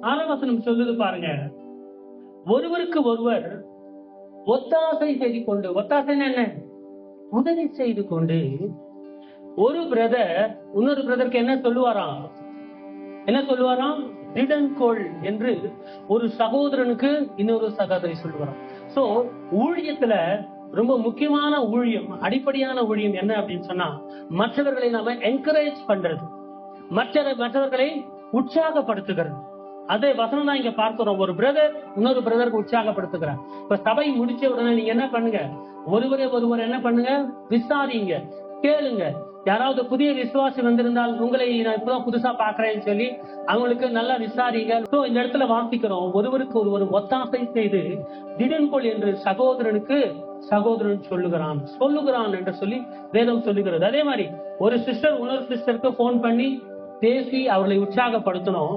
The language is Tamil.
6ஆம் வசனம் சொல்லுது பாருங்க, ஒருவருக்கு ஒருவர் ஒத்தாசை செய்து கொண்டு, ஒத்தாசைன்னா என்ன? உதவி செய்து கொண்டு. ஒரு பிரதர் இன்னொரு பிரதருக்கு என்ன சொல்லுவாராம்? என்ன சொல்லுவாராம்? திடன்கொள் என்று ஒரு சகோதரனுக்கு இன்னொரு சகோதரி சொல்லுவாராம். சோ ஊழியத்துல ரொம்ப முக்கியமான ஊழியம், அடிப்படையான ஊழியம் என்ன அப்படின்னு சொன்னா, மற்றவர்களை நாம என்கரேஜ் பண்றது, மற்றவர்களை உற்சாகப்படுத்துகிறது. அதே வசனம் தான் இங்க பார்க்கிறோம். ஒரு பிரதர் இன்னொரு பிரதருக்கு உற்சாகப்படுத்துகிறார். இப்ப சபை முடிச்ச உடனே நீங்க என்ன பண்ணுங்க? ஒருவர் என்ன பண்ணுங்க? விசாரிங்க, கேளுங்க. யாராவது புதிய விசுவாசி வந்திருந்தால், உங்களை நான் இப்பதான் புதுசா பாக்குறேன்னு சொல்லி அவங்களுக்கு நல்லா விசாரிங்க. இந்த இடத்துல வாசிக்கிறோம், ஒருவருக்கு ஒருவர் ஒத்தாசை செய்து திடன்கொள் என்று சகோதரன் சொல்லுகிறான் என்று சொல்லி வேதம் சொல்லுகிறது. அதே மாதிரி ஒரு சிஸ்டர் இன்னொரு சிஸ்டருக்கு போன் பண்ணி பேசி அவர்களை உற்சாகப்படுத்தணும்.